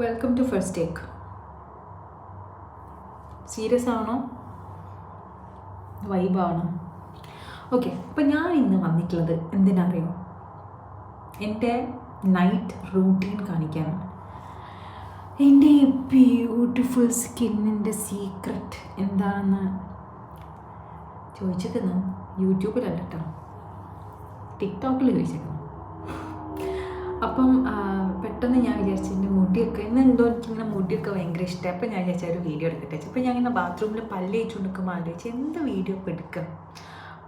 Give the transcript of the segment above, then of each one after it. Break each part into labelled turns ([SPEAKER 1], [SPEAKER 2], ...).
[SPEAKER 1] Welcome to first take. Serious ആണോ വൈബാണോ? Okay, അപ്പം ഞാൻ ഇന്ന് വന്നിട്ടുള്ളത് എന്തിനറിയോ, എൻ്റെ നൈറ്റ് റൂട്ടീൻ കാണിക്കാനാണ്. എൻ്റെ ബ്യൂട്ടിഫുൾ സ്കിന്നിൻ്റെ സീക്രട്ട് എന്താണെന്ന് ചോദിച്ചിരിക്കുന്നു. യൂട്യൂബിലല്ല കേട്ടോ, ടിക്ടോക്കിൽ ചോദിച്ചിരിക്കുന്നു. അപ്പം പെട്ടെന്ന് ഞാൻ വിചാരിച്ചു എൻ്റെ മുടിയൊക്കെ എന്തോ എനിക്കിങ്ങനെ മുടിയൊക്കെ ഭയങ്കര ഇഷ്ടമായി. അപ്പം ഞാൻ വിചാരിച്ച ഒരു വീഡിയോ എടുക്കട്ടെ. അപ്പം ഞാൻ ഇങ്ങനെ ബാത്റൂമിൽ പല്ല് തേച്ചുകൊണ്ടിരിക്കുമ്പോൾ ആലോചിച്ച് എന്ത് വീഡിയോ ഒക്കെ എടുക്കുക.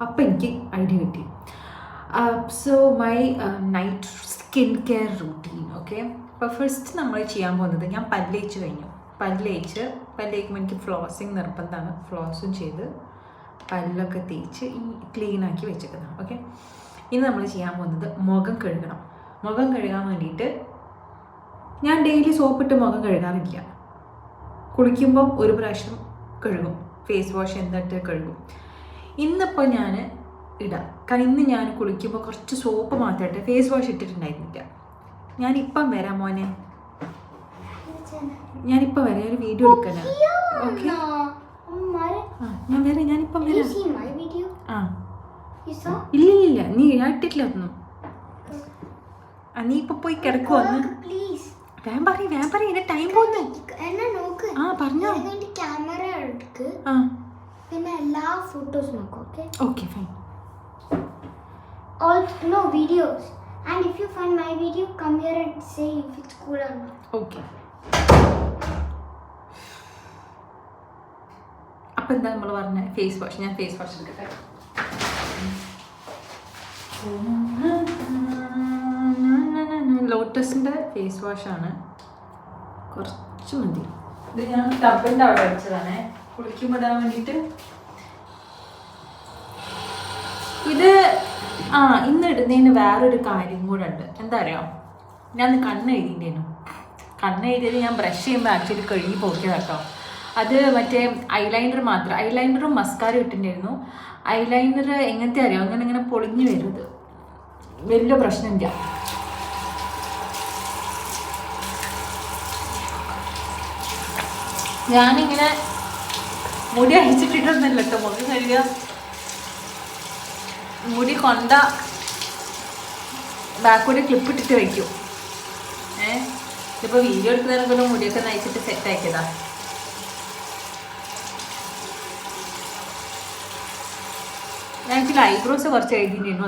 [SPEAKER 1] അപ്പം എനിക്ക് ഐഡിയ കിട്ടി. So my night skin care routine. Okay, അപ്പോൾ ഫസ്റ്റ് നമ്മൾ ചെയ്യാൻ പോകുന്നത്, ഞാൻ പല്ല് തേച്ച് കഴിഞ്ഞു. പല്ല് തേക്കുമ്പോൾ എനിക്ക് ഫ്ലോസിങ് നിർബന്ധമാണ്. ഫ്ലോസും ചെയ്ത് പല്ലൊക്കെ തേച്ച് ക്ലീനാക്കി വെച്ചേക്കുന്നതാണ്. ഓക്കെ, ഇന്ന് നമ്മൾ ചെയ്യാൻ പോകുന്നത് മുഖം കഴുകണം. മുഖം കഴുകാൻ വേണ്ടിയിട്ട് ഞാൻ ഡെയിലി സോപ്പിട്ട് മുഖം കഴുകാറില്ല. കുളിക്കുമ്പം ഒരു പ്രാവശ്യം കഴുകും, ഫേസ് വാഷ് എന്നിട്ട് കഴുകും. ഇന്നിപ്പോൾ ഞാൻ ഇടാം, കാരണം ഇന്ന് ഞാൻ കുളിക്കുമ്പോൾ കുറച്ച് സോപ്പ് മാത്രമായിട്ട് ഫേസ് വാഷ് ഇട്ടിട്ടുണ്ടായിരുന്നില്ല. ഞാനിപ്പം വരാം മോനെ, ഞാനിപ്പം വരാം, ഒരു വീഡിയോ എടുക്കാനാ. ഓക്കെ, ഞാൻ വരാം, ഞാനിപ്പം വരാം. ഇല്ല നീ ഞാൻ ഇട്ടിട്ടില്ല ഒന്നും. നീ ഇപ്പൊ പോയി കിടക്കുവന്ന്. വേം പറ, എന്റെ ടൈം പോകുന്നു. ആ പറഞ്ഞോ.
[SPEAKER 2] ക്യാമറ എടുക്ക്, പിന്നെ എല്ലാ ഫോട്ടോസ് നോക്കൂ.
[SPEAKER 1] Okay fine.
[SPEAKER 2] No videos, and if you find my video, come here and say if it's cool or not.
[SPEAKER 1] Okay. അപ്പം എന്താ നമ്മൾ പറഞ്ഞ ഫേസ് വാഷ്. ഞാൻ ഫേസ് വാഷ് എടുക്കട്ടെ. ലോട്ടസിൻ്റെ ഫേസ് വാഷാണ്, കുറച്ച് മതി. ഇത് ഞാൻ ടബിൻ്റെ അവിടെ വെച്ചതാണേ, കുളിക്കുമ്പോൾ ഇടാൻ വേണ്ടിയിട്ട്. ഇത് ഇന്ന് ഇടുന്നതിന് വേറൊരു കാര്യം കൂടെ ഉണ്ട്. എന്താ അറിയാം, ഞാൻ കണ്ണ് എഴുതിയത് ഞാൻ ബ്രഷ് ചെയ്യുമ്പോൾ ആക്ച്വലി കഴുകി പോക്കിയത് കേട്ടോ. അത് മറ്റേ ഐലൈനർ മാത്രം, ഐലൈനറും മസ്കാരും ഇട്ടിട്ടുണ്ടായിരുന്നു. ഐലൈനർ എങ്ങനത്തെ അറിയാം, അങ്ങനെ പൊളിഞ്ഞു വരും. ഇത് വലിയ പ്രശ്നമില്ല. ഞാനിങ്ങനെ മുടി അഴിച്ചിട്ടിട്ടൊന്നുമില്ല കേട്ടോ മുഖം കഴുകുക. മുടി കൊണ്ട ബാക്കൂടെ ക്ലിപ്പ് ഇട്ടിട്ട് വയ്ക്കും. ഇതിപ്പോൾ വീഡിയോ എടുക്കുന്നതിനെങ്കിലും മുടിയൊക്കെ നയിച്ചിട്ട് സെറ്റ് ആക്കിയതാ. ഞാൻ ആക്ച്വലി ഐബ്രോസ് കുറച്ച് എഴുതിയിട്ടുണ്ടായിരുന്നു, അത്